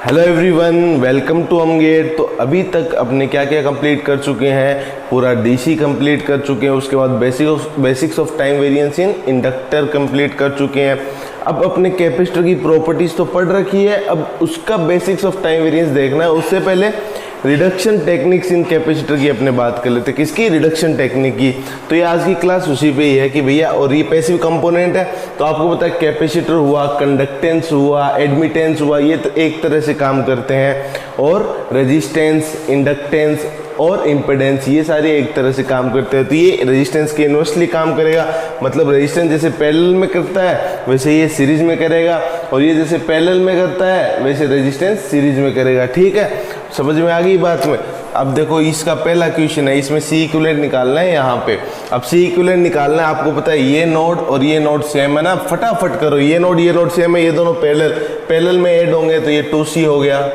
Hello everyone, welcome to अमगेट। तो अभी तक अपने क्या क्या कंप्लीट कर चुके हैं, पूरा डीसी कंप्लीट कर चुके हैं, उसके बाद basics of time variance in inductor complete कर चुके हैं। अब अपने कैपेसिटर की प्रॉपर्टीज तो पढ़ रखी है, अब उसका बेसिक्स ऑफ टाइम वेरिएंस देखना है। उससे पहले रिडक्शन टेक्निक्स इन कैपेसिटर की अपने बात कर लेते हैं। किसकी? रिडक्शन टेक्निक की। तो ये आज की क्लास उसी पे ही है कि भैया, और ये पैसिव कंपोनेंट है तो आपको पता है कैपेसिटर हुआ, कंडक्टेंस हुआ, एडमिटेंस हुआ, ये तो एक तरह से काम करते हैं, और रेजिस्टेंस, इंडक्टेंस और इम्पिडेंस ये सारे एक तरह से काम करते हैं। तो ये रेजिस्टेंस के इन्वर्सली काम करेगा, मतलब रेजिस्टेंस जैसे पैरेलल में करता है वैसे ये सीरीज में करेगा, और ये जैसे पैरेलल में करता है वैसे रेजिस्टेंस सीरीज में करेगा। ठीक है, समझ में आ गई बात में। अब देखो, इसका पहला क्वेश्चन है, इसमें सी इक्विवेलेंट निकालना है यहाँ पे। अब सी इक्विवेलेंट निकालना है, आपको पता है ये नोड और ये नोड सेम है ना, फटाफट करो। ये नोड सेम है, ये दोनों पैरेलल में ऐड होंगे तो ये 2C हो गया,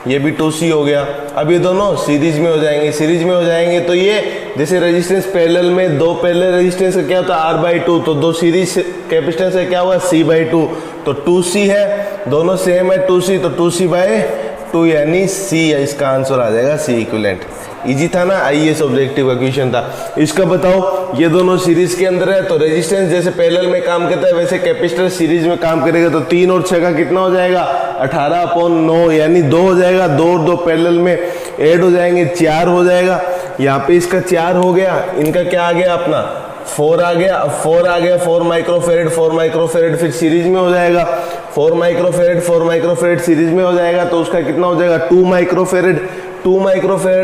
ये भी 2C हो गया। अब ये दोनों सीरीज में हो जाएंगे, सीरीज में हो जाएंगे तो ये जैसे रेजिस्टेंस पैरेलल में दो पैरेलल रेजिस्टेंस का क्या होता है R/2, तो दो सीरीज कैपेसिटेंस का क्या हुआ C/2, तो 2C है, दोनों सेम है 2C, तो 2C/2 यानी C, इसका आंसर आ जाएगा C इक्विवेलेंट। इजी था ना, आईएएस ऑब्जेक्टिव का क्वेश्चन था। इसका बताओ, ये दोनों सीरीज के अंदर है तो रेजिस्टेंस जैसे पैरेलल में काम करता है वैसे कैपेसिटर सीरीज में काम करेगा, तो 3 और 6 का कितना हो जाएगा 18/9 यानी 2 हो जाएगा। 2 और 2 पैरेलल में ऐड हो जाएंगे, 4 हो जाएगा। यहाँ पे इसका 4 हो गया, इनका क्या आ गया अपना 4 आ गया। अब 4 आ गया, 4 माइक्रोफेरेड फिर सीरीज में हो जाएगा। 4 माइक्रोफेरेड सीरीज में हो जाएगा तो उसका कितना हो जाएगा 2 माइक्रोफेरेड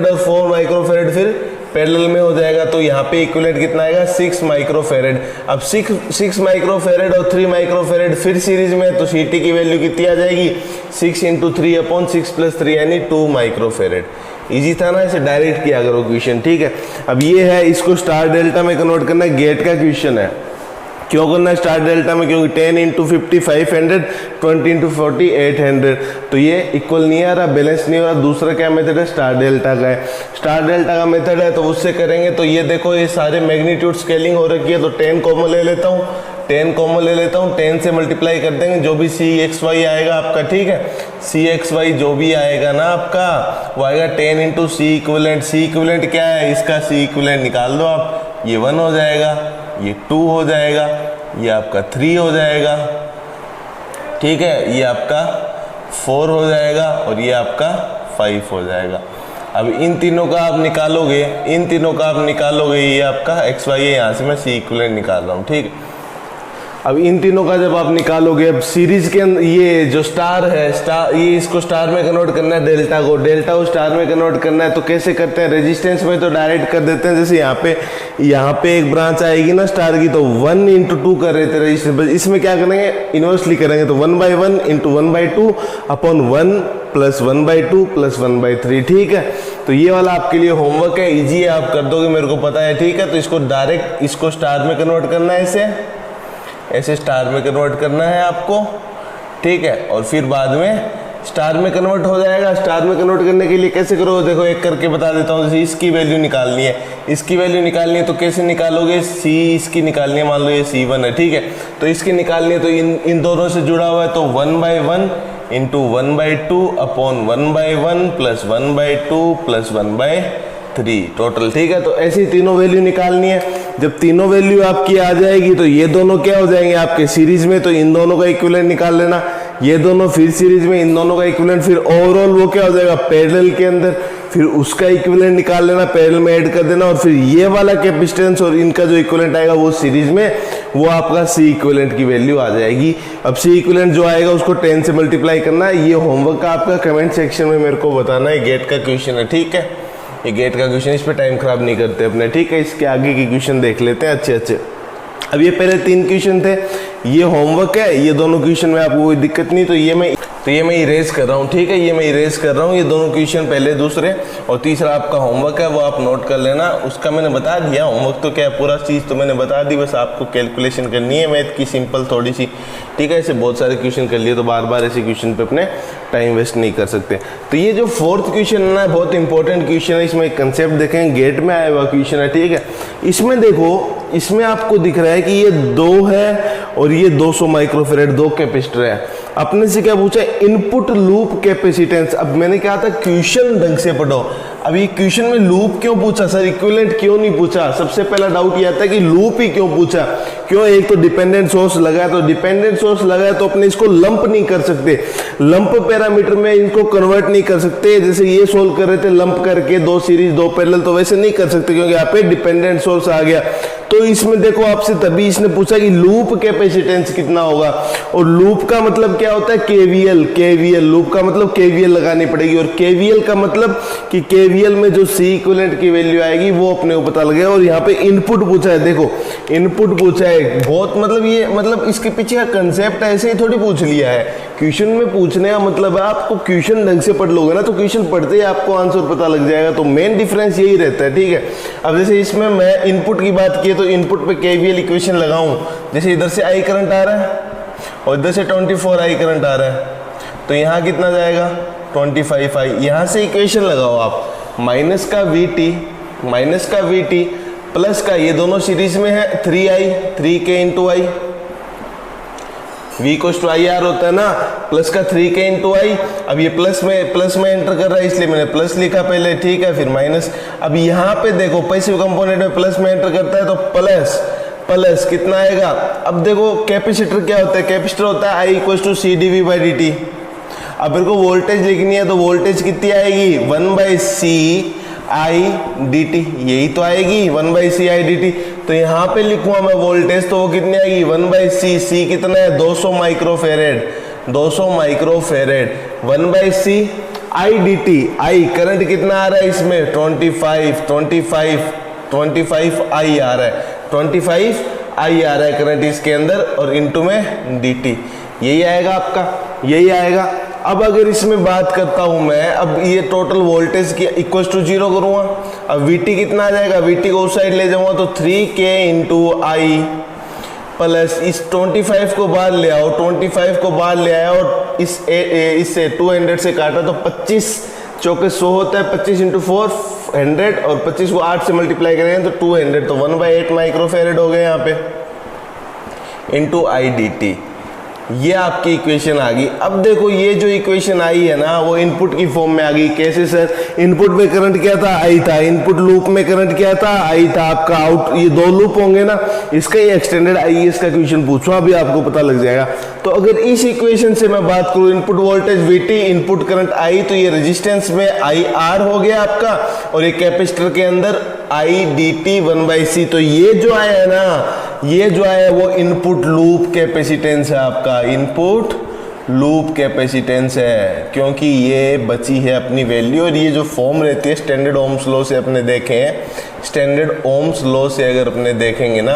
और 4 माइक्रोफेरेड फिर पैरेलल में हो जाएगा। तो यहाँ पे इक्विवेलेंट कितना आएगा 6 माइक्रोफेरेड। अब 6 माइक्रोफेरेड और 3 माइक्रोफेरेड फिर सीरीज में, तो CT की वैल्यू कितनी आ जाएगी 6 × 3/6 + 3 यानी 2 माइक्रोफेरेड। इजी था ना, इसे डायरेक्ट किया करो क्वेश्चन। ठीक है, अब ये है, इसको स्टार डेल्टा में कन्वर्ट करना है, गेट का क्वेश्चन है। क्यों करना है स्टार डेल्टा में? क्योंकि 10 × 50 500, 20 × 40 800, तो ये इक्वल नहीं आ रहा, बैलेंस नहीं हो रहा। दूसरा क्या मेथड है? स्टार डेल्टा का है। स्टार डेल्टा का मेथड है तो उससे करेंगे तो ये देखो, ये सारे मैग्नीट्यूड स्केलिंग हो रखी है, तो 10 कॉमन ले लेता हूँ, 10 से मल्टीप्लाई कर देंगे, जो भी CXY आएगा आपका। ठीक है, CXY जो भी आएगा ना आपका, वो आएगा 10 × C इक्विवेलेंट। C इक्विवेलेंट क्या है इसका? C इक्विवेलेंट निकाल दो आप, ये 1 हो जाएगा, ये 2 हो जाएगा, ये आपका 3 हो जाएगा। ठीक है, ये आपका 4 हो जाएगा और ये आपका 5 हो जाएगा। अब इन तीनों का आप निकालोगे, ये आपका XY है, यहाँ से मैं C इक्विवेलेंट निकाल रहा हूँ। ठीक है, अब इन तीनों का जब आप निकालोगे, अब सीरीज के अंदर ये जो स्टार है, ये इसको स्टार में कन्वर्ट करना है, डेल्टा को स्टार में कन्वर्ट करना है। तो कैसे करते हैं? रेजिस्टेंस में तो डायरेक्ट कर देते हैं। जैसे यहाँ पे एक ब्रांच आएगी ना स्टार की, तो 1 × 2 कर रहे थे रेजिस्टेंस। इसमें क्या करेंगे? इन्वर्सली करेंगे, तो 1/1 × 1/2 अपॉन 1 + 1/2 + 1/3। ठीक है, तो ये वाला आपके लिए होमवर्क है, इजी है, आप कर दोगे, मेरे को पता है। ठीक है, तो इसको डायरेक्ट इसको स्टार में कन्वर्ट करना है, ऐसे स्टार में कन्वर्ट करना है आपको। ठीक है, और फिर बाद में स्टार में कन्वर्ट हो जाएगा। स्टार में कन्वर्ट करने के लिए कैसे करोगे? देखो, एक करके बता देता हूँ। जैसे इसकी वैल्यू निकालनी है, तो कैसे निकालोगे? इसकी निकालनी है, मान लो ये C1 है। ठीक है, तो इसकी निकालनी है तो इन दोनों से जुड़ा हुआ है, तो 1/1 × 1/2 अपॉन 1/1 + 1/2 + 1/3 टोटल। ठीक है, तो ऐसी तीनों वैल्यू निकालनी है। जब तीनों वैल्यू आपकी आ जाएगी तो ये दोनों क्या हो जाएंगे आपके सीरीज में, तो इन दोनों का इक्विवेलेंट निकाल लेना। ये दोनों फिर सीरीज में, इन दोनों का इक्विवेलेंट, फिर ओवरऑल वो क्या हो जाएगा पैरेलल के अंदर, फिर उसका इक्विवेलेंट निकाल लेना, पैरेलल में ऐड कर देना, और फिर ये वाला कैपेसिटेंस और इनका जो इक्विवेलेंट आएगा वो सीरीज में, वो आपका C इक्विवेलेंट की वैल्यू आ जाएगी। अब C इक्विवेलेंट जो आएगा उसको 10 से मल्टीप्लाई करना है। ये होमवर्क का आपका कमेंट सेक्शन में मेरे को बताना है, गेट का क्वेश्चन है। ठीक है, ये गेट का क्वेश्चन, इस पे टाइम खराब नहीं करते अपने। ठीक है, इसके आगे की क्वेश्चन देख लेते हैं अच्छे। अब ये पहले 3 क्वेश्चन थे, ये होमवर्क है, ये दोनों क्वेश्चन में आपको कोई दिक्कत नहीं, तो ये मैं इरेज कर रहा हूँ। ठीक है, ये मैं इरेज कर रहा हूँ, ये दोनों क्वेश्चन पहले, दूसरे, और तीसरा आपका होमवर्क है, वो आप नोट कर लेना। उसका मैंने बता दिया, होमवर्क तो क्या है, पूरा चीज़ तो मैंने बता दी, बस आपको कैलकुलेशन करनी है मैथ की, सिंपल थोड़ी सी। ठीक है, ऐसे बहुत सारे क्वेश्चन कर लिए तो बार बार ऐसे क्वेश्चन पे अपने टाइम वेस्ट नहीं कर सकते। तो ये जो 4th क्वेश्चन है ना, बहुत इंपॉर्टेंट क्वेश्चन है। इसमें एक कंसेप्ट देखें, गेट में आया हुआ क्वेश्चन है। ठीक है, इसमें देखो इसमें आपको दिख रहा है कि ये 2 है और ये 200 माइक्रोफेरेड 2 कैपेसिटर है। अपने से क्या पूछा, इनपुट लूप कैपेसिटेंस। अब मैंने कहा था क्वेश्चन ढंग से पढ़ो। अब ये क्वेश्चन में लूप क्यों पूछा सर, इक्विवेलेंट क्यों नहीं पूछा? सबसे पहला डाउट ये आता है कि लूप ही क्यों पूछा, क्यों? एक तो डिपेंडेंट सोर्स लगा है, तो डिपेंडेंट सोर्स लगा है तो अपने इसको लंप नहीं कर सकते, लंप पैरामीटर में इनको कन्वर्ट नहीं कर सकते। जैसे ये सोल्व कर रहे थे लंप करके 2 सीरीज 2 पैरेलल, तो वैसे नहीं कर सकते क्योंकि यहाँ पे डिपेंडेंट सोर्स आ गया। तो इसमें देखो आपसे तभी इसने पूछा कि लूप कैपेसिटेंस कितना होगा, और लूप का मतलब क्या होता है, केवीएल। केवीएल लूप का मतलब केवीएल लगानी पड़ेगी, और केवीएल का मतलब कि केवीएल में जो सी इक्विवेलेंट की वैल्यू आएगी वो अपने को पता लगेगा। और यहाँ पे इनपुट पूछा है, देखो इनपुट पूछा है बहुत, मतलब ये मतलब इसके पीछे का कंसेप्ट ऐसे ही थोड़ी पूछ लिया है। क्वेश्चन में पूछने का मतलब है आपको क्वेश्चन ढंग से पढ़ लोगे ना तो क्वेश्चन पढ़ते ही आपको आंसर पता लग जाएगा। तो मेन डिफरेंस यही रहता है, ठीक है। अब जैसे इसमें मैं इनपुट की बात की तो इनपुट पे केवीएल इक्वेशन लगाऊं, जैसे इधर से आई करंट आ रहा है और इधर से 24 आई करंट आ रहा है, तो यहाँ कितना जाएगा 25 आई। यहाँ से इक्वेशन लगाओ आप, माइनस का वीटी प्लस का, ये दोनों सीरीज में है 3i 3k into i, v equals to I R होता है ना, प्लस का 3k इंटू आई। अब ये प्लस में एंटर कर रहा है इसलिए मैंने प्लस लिखा पहले, ठीक है, फिर माइनस। अब यहाँ पे देखो पैसिव कंपोनेंट में प्लस में एंटर करता है तो प्लस कितना आएगा। अब देखो कैपेसिटर क्या होता है, कैपेसिटर होता है I equals to C D V by D T. अब मेरे को वोल्टेज लिखनी है तो वोल्टेज कितनी आएगी 1/c आई डी टी, यही तो आएगी 1/c आई डी टी। तो यहाँ पे लिखूंगा मैं वोल्टेज तो वो कितनी आएगी 1/c, c कितना है 200 microfarad 1/c I D T. I current कितना आ रहा है इसमें 25 आई आ रहा है, 25 आई आ रहा है करंट इसके अंदर, और इनटू में डी टी, यही आएगा आपका, यही आएगा। अब अगर इसमें बात करता हूं मैं, अब ये टोटल वोल्टेज की इक्वल टू 0 करूंगा, अब वीटी कितना आ जाएगा, वीटी को उस साइड ले जाऊंगा तो 3k इंटू आई प्लस इस 25 को बाहर ले आओ, 25 को बाहर ले आया और इससे 200 से काटा तो 25 चौके 100 होता है, 25 इंटू 4 100 और 25 को 8 से मल्टीप्लाई करेंगे तो 200, तो 1/8 माइक्रोफेरेड हो गए यहाँ पे इंटू आई डी टी। ये आपकी इक्वेशन आ गई। अब देखो ये जो इक्वेशन आई है ना वो इनपुट की फॉर्म में आ गई। कैसे सर, इनपुट में करंट क्या था, आई था, इनपुट लूप में करंट क्या था, आई था। आपका आउट ये 2 लूप होंगे ना, इसका ही एक्सटेंडेड आईएएस का क्वेश्चन पूछो, अभी आपको पता लग जाएगा। तो अगर इस इक्वेशन से मैं बात करूं, input voltage VT, input current I, तो ये रेजिस्टेंस में आई आर हो गया आपका, और ये कैपेसिटर के अंदर आई डी टी 1/c। तो ये जो आया है ना, ये जो आया है वो इनपुट लूप कैपेसिटेंस है आपका, इनपुट लूप कैपेसिटेंस है, क्योंकि ये बची है अपनी वैल्यू। और ये जो फॉर्म रहती है स्टैंडर्ड ओम्स लॉ से अपने देखे हैं, स्टैंडर्ड ओम्स लॉ से अगर अपने देखेंगे ना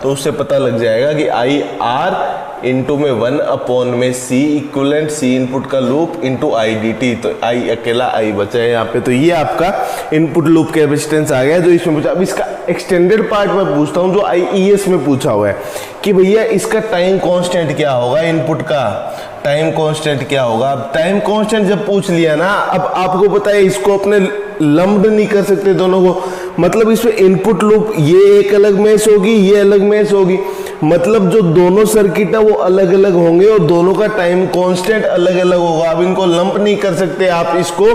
तो उससे पता लग जाएगा कि आई आर इंटू में 1 में सी इक्विवेलेंट, सी इनपुट का loop into I D T, तो आई अकेला आई बचा है यहाँ पे। तो ये आपका इनपुट लूप कैपेसिटेंस आ गया जो इसमें पूछा। अब इसका एक्सटेंडेड पार्ट मैं पूछता हूँ जो आईईएस में पूछा हुआ है कि भैया इसका टाइम कांस्टेंट क्या होगा, इनपुट का टाइम कांस्टेंट क्या होगा। अब टाइम कांस्टेंट जब पूछ लिया ना, अब आपको पता है इसको अपने लंब्ड नहीं कर सकते दोनों को, मतलब इसमें इनपुट लूप ये एक अलग मैच होगी, ये अलग मैच होगी, मतलब जो दोनों सर्किट है वो अलग अलग होंगे और दोनों का टाइम कांस्टेंट अलग अलग होगा। अब इनको लंप नहीं कर सकते, आप इसको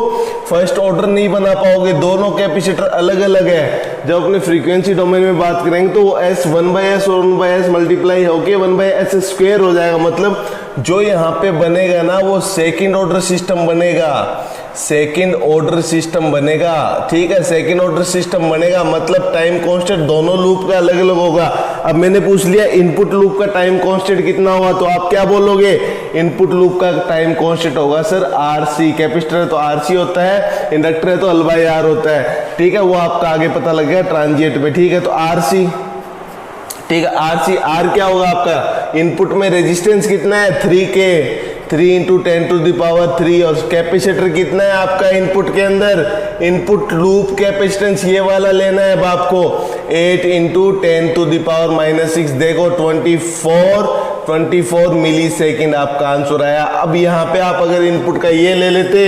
फर्स्ट ऑर्डर नहीं बना पाओगे, दोनों कैपेसिटर अलग अलग है। जब अपने फ्रीक्वेंसी डोमेन में बात करेंगे तो वो s 1/s और 1/s मल्टीप्लाई होके 1/s स्क्वायर हो जाएगा। मतलब जो यहाँ पे बनेगा ना वो सेकंड ऑर्डर सिस्टम बनेगा, सेकंड ऑर्डर सिस्टम बनेगा, ठीक है, सेकंड ऑर्डर सिस्टम बनेगा। मतलब टाइम कांस्टेंट दोनों लूप का अलग अलग होगा। अब मैंने पूछ लिया इनपुट लूप का टाइम कांस्टेंट कितना हुआ, तो आप क्या बोलोगे, इनपुट लूप का टाइम कांस्टेंट होगा सर आरसी, कैपेसिटर है तो आरसी होता है, इंडक्टर है तो L/R होता है, ठीक है, वो आपका आगे पता लग गया ट्रांजिएंट पे, ठीक है। तो आरसी, ठीक है, आरसी, आर क्या होगा आपका, इनपुट में रेजिस्टेंस कितना है 3K, 3 × 10⁻³ और कैपेसिटर कितना है आपका इनपुट के अंदर, इनपुट लूप कैपेसिटेंस ये वाला लेना है अब आपको 8 × 10⁻⁻6, देखो 24 मिली सेकेंड आपका आंसर आया। अब यहाँ पे आप अगर इनपुट का ये ले लेते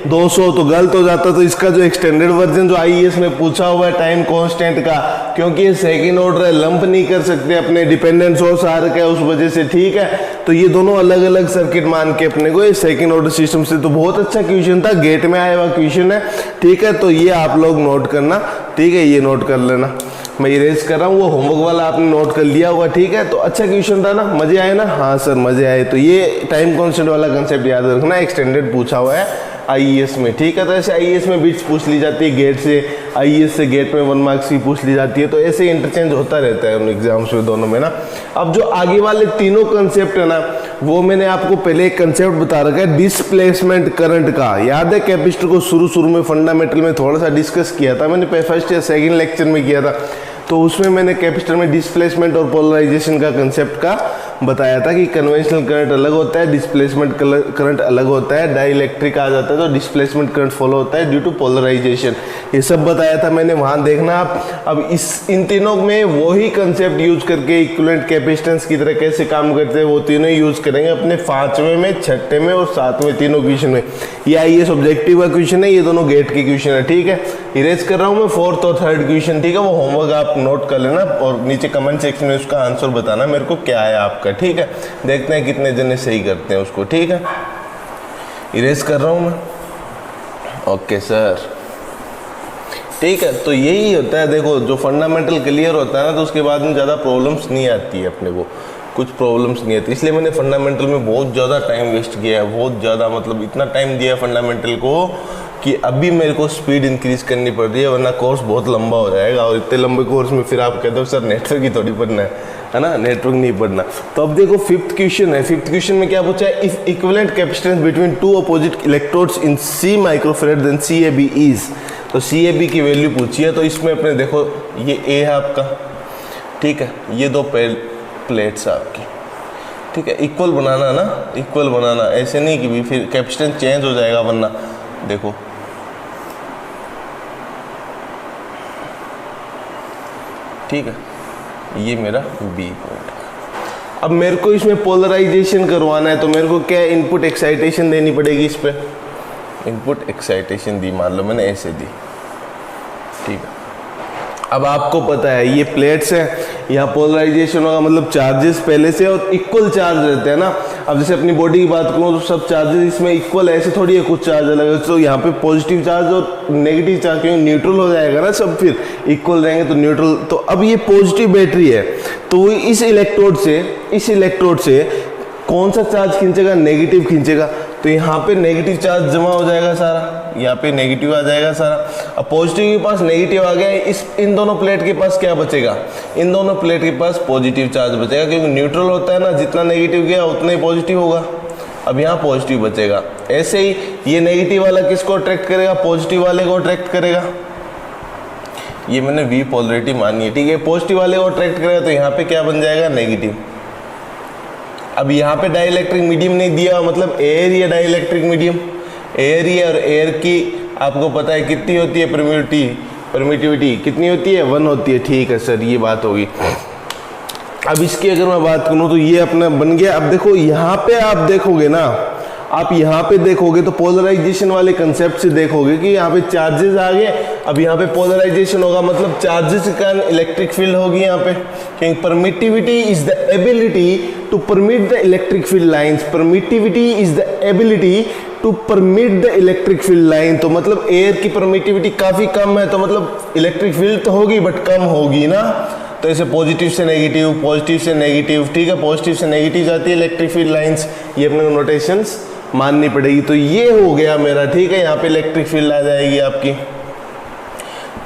200 तो गलत हो जाता। तो इसका जो एक्सटेंडेड वर्जन जो आईईएस में पूछा हुआ है टाइम कांस्टेंट का, क्योंकि ये सेकंड ऑर्डर है, लंप नहीं कर सकते अपने, डिपेंडेंट सोर्स आ रखा है उस वजह से, ठीक है। तो ये दोनों अलग अलग सर्किट मान के अपने को, ये सेकंड ऑर्डर सिस्टम से। तो बहुत अच्छा क्वेश्चन था, गेट में आया हुआ क्वेश्चन है, ठीक है। तो ये आप लोग नोट करना, ठीक है, ये नोट कर लेना। मैं इरेज कर रहा हूँ, वो होमवर्क वाला आपने नोट कर लिया होगा, ठीक है। तो अच्छा क्वेश्चन था ना, मजे आए ना? हाँ सर मजे आए। तो ये टाइम कांस्टेंट वाला कंसेप्ट याद रखना, एक्सटेंडेड पूछा हुआ है आईईएस में, ठीक है। तो ऐसे आईईएस में बिट्स पूछ ली जाती है गेट से, आईईएस से गेट में 1 मार्क्स की पूछ ली जाती है। तो ऐसे इंटरचेंज होता रहता है उन एग्जाम्स में दोनों में ना। अब जो आगे वाले तीनों कंसेप्ट है ना, वो मैंने आपको पहले एक कंसेप्ट बता रखा है डिस्प्लेसमेंट करंट का। याद है कैपेसिटर को शुरू में फंडामेंटल में थोड़ा सा डिस्कस किया था मैंने, फर्स्ट या सेकंड लेक्चर में किया था। तो उसमें मैंने कैपेसिटर में डिस्प्लेसमेंट और पोलराइजेशन का कंसेप्ट का बताया था कि कन्वेंशनल करंट अलग होता है, डिस्प्लेसमेंट करंट अलग होता है, डाइइलेक्ट्रिक आ जाता है तो डिस्प्लेसमेंट करंट फॉलो होता है ड्यू टू पोलराइजेशन। ये सब बताया था मैंने, वहां देखना आप। अब इन तीनों में वही कंसेप्ट यूज करके इक्विवेलेंट कैपेसिटेंस की तरह कैसे काम करते हैं वो तीनों यूज करेंगे अपने 5वें में, 6ठे में और 7वें तीनों क्वेश्चन में। ये आईएएस ऑब्जेक्टिव का क्वेश्चन है, ये दोनों गेट के क्वेश्चन है, ठीक है। इरेज कर रहा हूँ मैं 4th और 3rd क्वेश्चन, ठीक है। वो होमवर्क आप नोट कर लेना और नीचे कमेंट सेक्शन में उसका आंसर बताना मेरे को क्या है आपका, ठीक है। देखते हैं कितने जने सही करते हैं उसको, ठीक है। इरेज कर रहा हूं मैं, ओके सर, ठीक है। तो यही होता है, देखो जो फंडामेंटल क्लियर होता है ना, तो उसके बाद में ज़्यादा प्रॉब्लम्स नहीं आती है अपने को, कुछ प्रॉब्लम्स नहीं आती। इसलिए मैंने फंडामेंटल में बहुत ज़्यादा टाइम वेस्ट किया है, बहुत ज़्यादा, मतलब इतना टाइम दिया है फंडामेंटल को कि अभी मेरे को स्पीड इंक्रीज करनी पड़ रही है, वरना कोर्स बहुत लंबा हो जाएगा। और इतने लंबे कोर्स में फिर आप कहते हो सर नेटवर्क ही थोड़ी पढ़ना है ना, नेटवर्क नहीं पढ़ना। तो अब देखो 5th क्वेश्चन है। 5th क्वेश्चन में क्या पूछा है, if equivalent capacitance between 2 opposite electrodes in C microfarad then CAB is. तो CAB की वैल्यू पूछी है। तो इसमें अपने देखो ये A है आपका, ठीक है, ये 2 प्लेट्स है आपकी, ठीक है। इक्वल बनाना ना, इक्वल बनाना, ऐसे नहीं कि भी फिर कैपेसिटेंस चेंज हो जाएगा, वरना देखो ठीक है, ये मेरा बी पॉइंट। अब मेरे को इसमें पोलराइजेशन करवाना है, तो मेरे को क्या इनपुट एक्साइटेशन देनी पड़ेगी इस पे, इनपुट एक्साइटेशन दी, मान लो मैंने ऐसे दी, ठीक है। अब आपको पता है ये प्लेट्स है, यहाँ पोलराइजेशन होगा, मतलब चार्जेस पहले से और इक्वल चार्ज रहते हैं ना। अब जैसे अपनी बॉडी की बात करूँ तो सब चार्जेस इसमें इक्वल है, ऐसे थोड़ी है, कुछ चार्ज अलग है। तो यहाँ पे पॉजिटिव चार्ज और नेगेटिव चार्ज, क्योंकि न्यूट्रल हो जाएगा ना सब, फिर इक्वल रहेंगे तो न्यूट्रल। तो अब ये पॉजिटिव बैटरी है, तो इस इलेक्ट्रोड से कौन सा चार्ज खींचेगा, नेगेटिव खींचेगा। तो यहाँ पे नेगेटिव चार्ज जमा हो जाएगा सारा, यहाँ पे नेगेटिव आ जाएगा सारा। अब पॉजिटिव के पास नेगेटिव आ गया, इन दोनों प्लेट के पास क्या बचेगा, इन दोनों प्लेट के पास पॉजिटिव चार्ज बचेगा, क्योंकि न्यूट्रल होता है ना, जितना नेगेटिव गया उतना ही पॉजिटिव होगा। अब यहाँ पॉजिटिव बचेगा। ऐसे ही ये नेगेटिव वाला किसको अट्रैक्ट करेगा, पॉजिटिव वाले को अट्रैक्ट करेगा। ये मैंने वी पोलरिटी मानी है, ठीक है। पॉजिटिव वाले को अट्रैक्ट करेगा तो यहाँ पे क्या बन जाएगा, नेगेटिव। अब यहाँ पे डाइइलेक्ट्रिक मीडियम नहीं दिया, मतलब एयर या डाइइलेक्ट्रिक मीडियम, एयर ही है, और एयर की आपको पता है कितनी होती है परमिटिविटी कितनी होती है, 1 होती है, ठीक है सर, ये बात होगी। अब इसकी अगर मैं बात करूँ तो ये अपना बन गया। अब देखो यहाँ पे आप देखोगे ना, आप यहाँ पे देखोगे तो पोलराइजेशन वाले कंसेप्ट से देखोगे कि यहाँ पे चार्जेस आ गए। अब यहाँ पे पोलराइजेशन होगा, मतलब चार्जेस के कारण इलेक्ट्रिक फील्ड होगी यहाँ पे, क्योंकि permittivity is the ability to permit the electric field lines. Permittivity is the ability to permit the electric field line. तो मतलब एयर की परमिटिविटी काफी कम है, तो मतलब इलेक्ट्रिक फील्ड तो होगी बट कम होगी ना। तो ऐसे पॉजिटिव से नेगेटिव, पॉजिटिव से नेगेटिव, ठीक है, पॉजिटिव से नेगेटिव जाती है इलेक्ट्रिक फील्ड लाइंस, ये अपने नोटेशंस माननी पड़ेगी। तो ये हो गया मेरा, ठीक है। यहाँ पे इलेक्ट्रिक फील्ड आ जाएगी आपकी,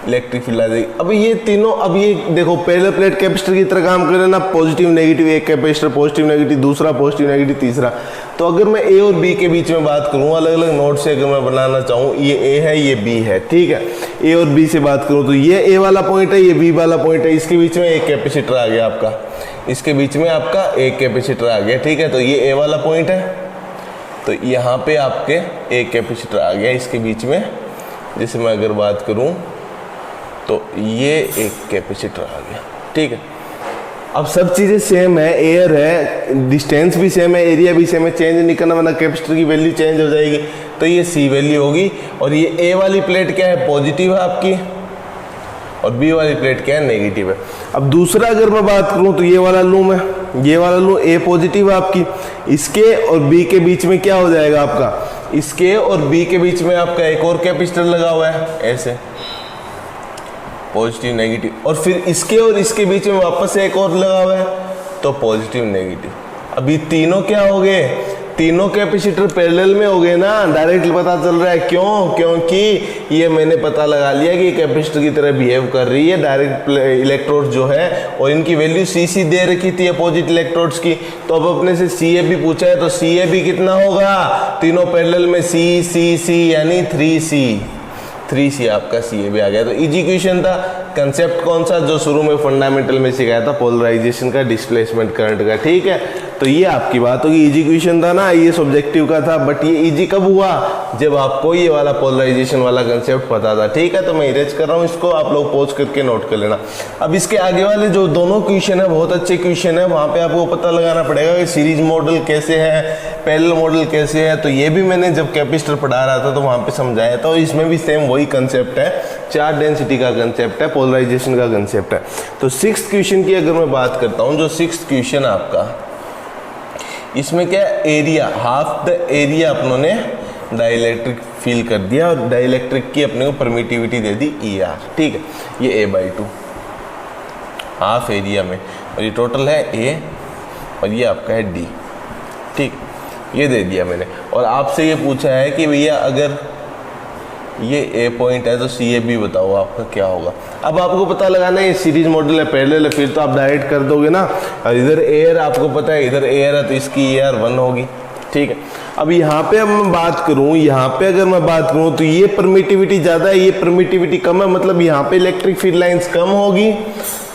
इलेक्ट्रिक फील्ड आ जाएगी। अब ये तीनों, अब ये देखो पहले प्लेट कैपेसिटर की तरह काम करे ना, पॉजिटिव नेगेटिव, एक कैपेसिटर पॉजिटिव नेगेटिव, दूसरा पॉजिटिव नेगेटिव, तीसरा। तो अगर मैं ए और बी के बीच में बात करूँ, अलग अलग नोट से अगर मैं बनाना चाहूँ, ये ए है ये बी है, ठीक है। ए और बी से बात करूँ तो ये ए वाला पॉइंट है, ये बी वाला पॉइंट है, इसके बीच में एक कैपेसिटर आ गया आपका, इसके बीच में आपका एक कैपेसिटर आ गया, ठीक है। तो ये ए वाला पॉइंट है, तो यहाँ पे आपके एक कैपेसिटर आ गया इसके बीच में। जैसे मैं अगर बात करूँ तो ये एक कैपेसिटर आ गया, ठीक है। अब सब चीज़ें सेम है, एयर है, डिस्टेंस भी सेम है, एरिया भी सेम है, चेंज नहीं करना, वरना कैपेसिटर की वैल्यू चेंज हो जाएगी। तो ये सी वैल्यू होगी। और ये ए वाली प्लेट क्या है, पॉजिटिव है आपकी, और बी वाली प्लेट क्या है, नेगेटिव है। अब दूसरा अगर मैं बात करूं तो ये वाला लूं मैं, ये वाला लूं, ए पॉजिटिव है आपकी, इसके और बी के बीच में क्या हो जाएगा आपका, इसके और बी के बीच में आपका एक और कैपेसिटर लगा हुआ है ऐसे, पॉजिटिव नेगेटिव, और फिर इसके और इसके बीच में वापस से एक और लगा हुआ है, तो पॉजिटिव नेगेटिव। अभी तीनों क्या हो गए, तीनों कैपेसिटर पैरेलल में हो गए ना, डायरेक्ट पता चल रहा है। क्यों, क्योंकि ये मैंने पता लगा लिया कि कैपेसिटर की तरह बिहेव कर रही है डायरेक्ट इलेक्ट्रोड्स जो है, और इनकी वैल्यू सी दे रखी थी अपोजिट इलेक्ट्रोड्स की। तो अब अपने से सी भी पूछा है, तो सी भी कितना होगा, तीनों पैरेलल में सी यानी 3C आपका सी भी आ गया। तो इजी क्वेश्चन था। कंसेप्ट कौन सा, जो शुरू में फंडामेंटल में सिखाया था, पोलराइजेशन का, डिस्प्लेसमेंट करंट का, ठीक है। तो ये आपकी बात होगी, इजी क्वेश्चन था ना, ये सब्जेक्टिव का था, बट ये इजी कब हुआ, जब आपको ये वाला पोलराइजेशन वाला कंसेप्ट पता था, ठीक है। तो मैं इरेज कर रहा हूँ इसको, आप लोग पॉज करके नोट कर लेना। अब इसके आगे वाले जो दोनों क्वेश्चन है बहुत अच्छे क्वेश्चन है, वहाँ पे आपको पता लगाना पड़ेगा कि सीरीज मॉडल कैसे है, पैरेलल मॉडल कैसे है। तो ये भी मैंने जब कैपेसिटर पढ़ा रहा था तो वहाँ पे समझाया था, और इसमें भी सेम वही कंसेप्ट है, चार्ज डेंसिटी का कंसेप्ट है, पोलराइजेशन का कंसेप्ट है। तो 6th क्वेश्चन की अगर मैं बात करता हूँ, जो 6th क्वेश्चन आपका, इसमें क्या एरिया, हाफ द एरिया अपनों ने डाइलेक्ट्रिक फील कर दिया, और डाइलेक्ट्रिक की अपने को परमिटिविटी दे दी ER, ठीक है। ये A/2 हाफ एरिया में, और ये टोटल है A, और ये आपका है D, ठीक, ये दे दिया मैंने। और आपसे ये पूछा है कि भैया अगर ये A पॉइंट है तो CA भी बताओ आपका क्या होगा। अब आपको पता लगाना है ये सीरीज मॉडल है, पैरेलल है, फिर तो आप डायरेक्ट कर दोगे ना। और इधर एयर आपको पता है, इधर एयर है, तो इसकी ER 1 होगी, ठीक है। अब यहाँ पे अब मैं बात करूँ, यहाँ पे अगर मैं बात करूँ तो ये परमिटिविटी ज़्यादा है, ये परमिटिविटी कम है, मतलब यहाँ पे इलेक्ट्रिक फील्ड लाइन्स कम होगी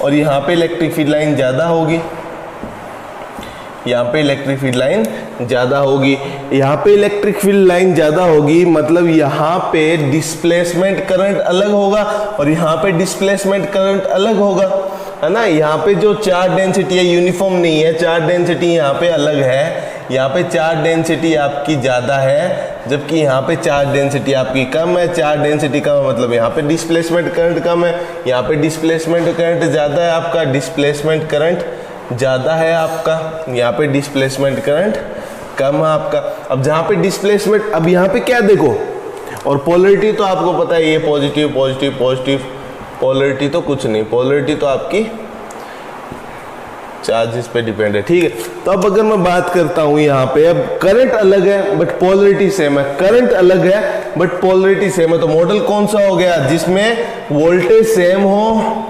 और यहाँ पे इलेक्ट्रिक फील्ड लाइन ज़्यादा होगी, यहाँ पे इलेक्ट्रिक फील्ड लाइन ज़्यादा होगी, यहाँ पे इलेक्ट्रिक फील्ड लाइन ज़्यादा होगी, मतलब यहाँ पे डिस्प्लेसमेंट करंट अलग होगा और यहाँ पे डिस्प्लेसमेंट करंट अलग होगा, है ना। यहाँ पे जो चार्ज डेंसिटी है यूनिफॉर्म नहीं है, चार्ज डेंसिटी यहाँ पे अलग है, यहाँ पे चार्ज डेंसिटी आपकी ज़्यादा है, जबकि यहाँ पे चार्ज डेंसिटी आपकी कम है। चार्ज डेंसिटी कम है मतलब यहाँ पे डिस्प्लेसमेंट करंट कम है, यहाँ पे डिस्प्लेसमेंट करंट ज़्यादा है, आपका डिस्प्लेसमेंट करंट ज़्यादा है आपका, यहाँ पे डिस्प्लेसमेंट करंट कम है आपका। अब जहाँ पे डिस्प्लेसमेंट, अब यहाँ पे क्या देखो, और पोलरिटी तो आपको पता है, ये पॉजिटिव पॉजिटिव पॉजिटिव, पोलरिटी तो कुछ नहीं, पोलरिटी तो आपकी चार्जेस पे डिपेंड है, ठीक है। तो अब अगर मैं बात करता हूँ यहाँ पे, अब करंट अलग है बट पोलरिटी सेम है, करंट अलग है बट पोलरिटी सेम है, तो मॉडल कौन सा हो गया, जिसमें वोल्टेज सेम हो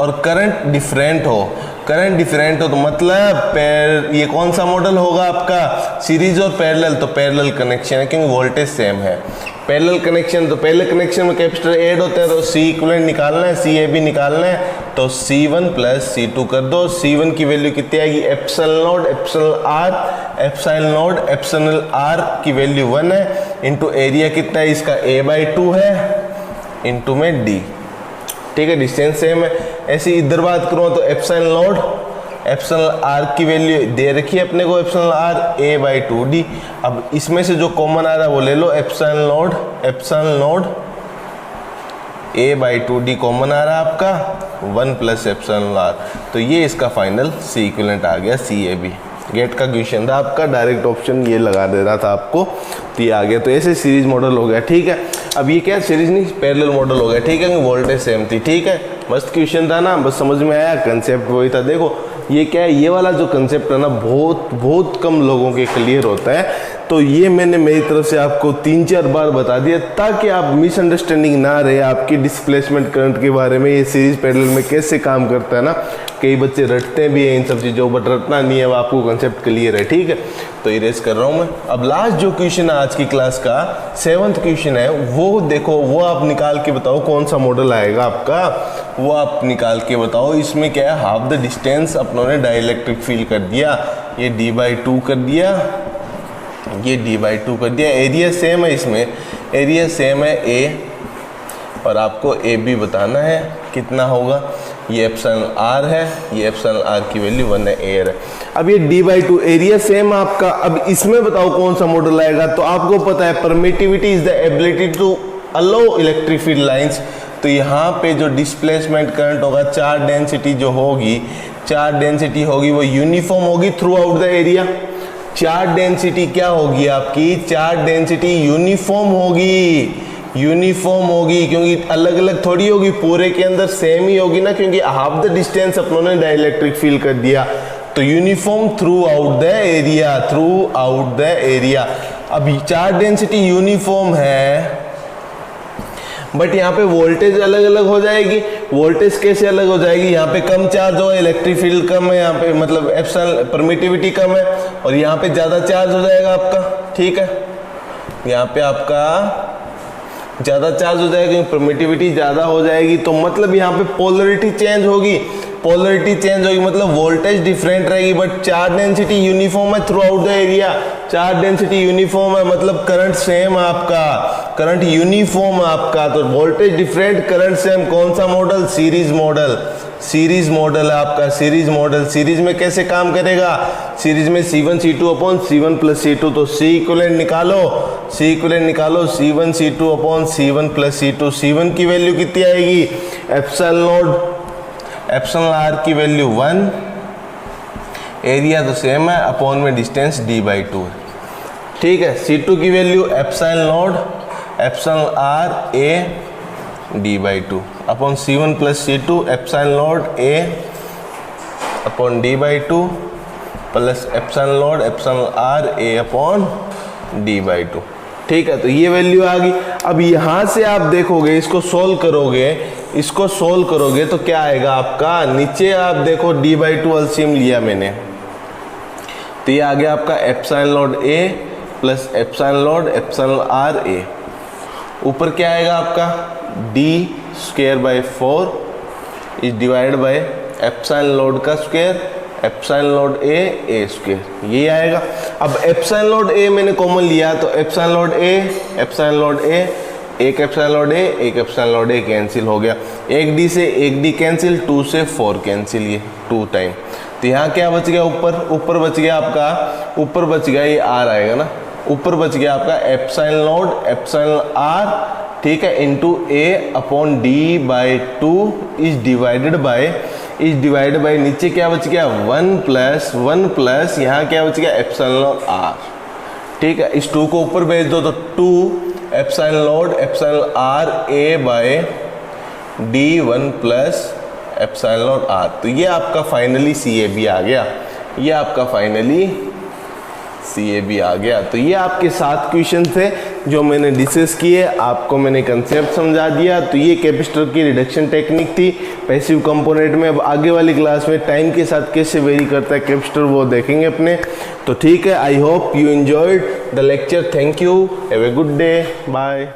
और करंट डिफरेंट हो। करंट डिफरेंट हो तो मतलब ये कौन सा मॉडल होगा आपका, सीरीज और पैरेलल, तो पैरेलल कनेक्शन है क्योंकि वोल्टेज सेम है। पैरेलल कनेक्शन, तो पहले कनेक्शन में कैपेसिटर ऐड होते हैं, तो सी इक्विवेलेंट निकालना है, सी ए भी निकालना है, तो C1 प्लस C2 कर दो। C1 की वैल्यू कितनी आएगी, epsilon naught epsilon r, epsilon naught epsilon r की वैल्यू 1 है, इंटू एरिया कितना है इसका A/2 है, इंटू में D, ठीक है, डिस्टेंस सेम है। ऐसे इधर बात करूँ तो एप्सिलॉन नॉट एप्सिलॉन आर की वैल्यू दे रखी है अपने को, एप्सिलॉन आर A/2D। अब इसमें से जो कॉमन आ रहा है वो ले लो, एप्सिलॉन नॉट A/2D कॉमन आ रहा है आपका, 1 प्लस एप्सिलॉन आर, तो ये इसका फाइनल सी इक्विवेलेंट आ गया CAB। गेट का क्वेश्चन था आपका, डायरेक्ट ऑप्शन ये लगा दे रहा था आपको, तो ये आ गया। तो ऐसे सीरीज मॉडल हो गया, ठीक है। अब ये क्या सीरीज नहीं, पैरेलल मॉडल हो गया, ठीक है, वोल्टेज सेम थी, ठीक है। मस्त क्वेश्चन था ना, बस समझ में आया, कंसेप्ट वही था। देखो ये क्या है, ये वाला जो कंसेप्ट है ना, बहुत कम लोगों के क्लियर होता है, तो ये मैंने मेरी तरफ से आपको 3-4 बार बता दिया ताकि आप मिसअंडरस्टैंडिंग ना रहे आपकी डिस्प्लेसमेंट करंट के बारे में, ये सीरीज पैरेलल में कैसे काम करता है ना। कई बच्चे रटते भी हैं इन सब चीज़ों, बट रटना नहीं है, आपको कंसेप्ट क्लियर है, ठीक है। तो इरेज कर रहा हूँ मैं। अब लास्ट जो क्वेश्चन है आज की क्लास का 7th क्वेश्चन है, वो देखो, वो आप निकाल के बताओ कौन सा मॉडल आएगा आपका, वो आप निकाल के बताओ। इसमें क्या है, हाफ द डिस्टेंस अपनों ने डाइलेक्ट्रिक फील कर दिया, ये D/2 कर दिया, ये D/2 कर दिया। एरिया सेम है, इसमें एरिया सेम है A, और आपको ए बी बताना है कितना होगा। ये एप्सिलॉन आर है, ये एप्सिलॉन आर की वैल्यू 1 है, एयर है। अब ये d/2 एरिया सेम आपका। अब इसमें बताओ कौन सा मॉडल आएगा। तो आपको पता है permittivity is the ability to allow electric field lines. तो यहाँ पे जो डिस्प्लेसमेंट करंट होगा, चार्ज डेंसिटी जो होगी, चार्ज डेंसिटी होगी वो यूनिफॉर्म होगी throughout the area. Charge density क्या होगी आपकी, चार्ज डेंसिटी यूनिफॉर्म होगी, यूनिफॉर्म होगी, क्योंकि अलग अलग थोड़ी होगी, पूरे के अंदर सेम ही होगी ना, क्योंकि हाफ द डिस्टेंस अपनों ने डाइलेक्ट्रिक फील्ड कर दिया। तो uniform through out the area, through out the area. अब चार्ज डेंसिटी यूनिफॉर्म है, बट यहाँ पे वोल्टेज अलग अलग हो जाएगी। वोल्टेज कैसे अलग हो जाएगी, यहाँ पे कम चार्ज हो, इलेक्ट्रिक फील्ड कम है, यहाँ पे मतलब एप्सिलॉन परमिटिविटी कम है, और यहाँ पे ज़्यादा चार्ज हो जाएगा आपका, ठीक है। यहाँ पे आपका ज़्यादा चार्ज हो जाएगा क्योंकि परमिटिविटी ज़्यादा हो जाएगी, तो मतलब यहाँ पे पोलरिटी चेंज होगी। पोलरिटी चेंज होगी मतलब वोल्टेज डिफरेंट रहेगी, बट चार्ज डेंसिटी यूनिफॉर्म है through out the area. Charge density uniform है मतलब करंट सेम आपका, करंट यूनिफॉर्म आपका, तो वोल्टेज डिफरेंट, करंट सेम। कौन सा model, series model. Series model है आपका, सीरीज मॉडल। सीरीज में कैसे काम करेगा, सीरीज में C1 C2 upon C1 plus C2, तो C इक्विवेलेंट निकालो, C इक्विवेलेंट निकालो, C1 C2 upon C1 plus C2। C1 की वैल्यू कितनी आएगी, एप्सिलॉन आर की वैल्यू 1, एरिया तो सेम है, अपॉन में डिस्टेंस d/2 है, ठीक है। C2 की value epsilon are A d/2 upon C1 plus C2 epsilon A upon d/2 plus epsilon are A upon d/2, ठीक है। तो ये वैल्यू आ गई। अब यहाँ से आप देखोगे, इसको सोल्व करोगे, इसको सोल्व करोगे तो क्या आएगा आपका, नीचे आप देखो d/2 एलसीएम लिया मैंने, तो ये आ गया आपका epsilon A plus epsilon are A. ऊपर क्या आएगा आपका, d² is divide by epsilon का स्क्वायर एप्सिलॉन ए स्क्वायर, ये आएगा। अब एप्सिलॉन ए मैंने कॉमन लिया, तो एप्सिलॉन ए एक एप्सिलॉन ए कैंसिल हो गया, एक डी से एक डी कैंसिल, 2 से 4 कैंसिल, ये 2 टाइम। तो यहाँ क्या बच गया, ऊपर बच गया आपका, ऊपर बच गया ये आर आएगा ना, ऊपर बच गया आपका एप्सिलॉन आर, ठीक है, into A upon d/2 is divided by नीचे क्या बच गया 1 प्लस यहाँ क्या बच गया एप्सिलॉन आर, ठीक है। इस 2 को ऊपर भेज दो तो 2 epsilon are A by d1 plus epsilon r. तो ये आपका फाइनली CAB आ गया, ये आपका फाइनली CAB आ गया। तो ये आपके 7 क्वेश्चन थे जो मैंने डिस्कस किए, आपको मैंने कंसेप्ट समझा दिया। तो ये कैपेसिटर की रिडक्शन टेक्निक थी पैसिव कंपोनेंट में। अब आगे वाली क्लास में टाइम के साथ कैसे वेरी करता है कैपेसिटर वो देखेंगे अपने। तो ठीक है, I hope you enjoyed the lecture. Thank you, have a good day, bye.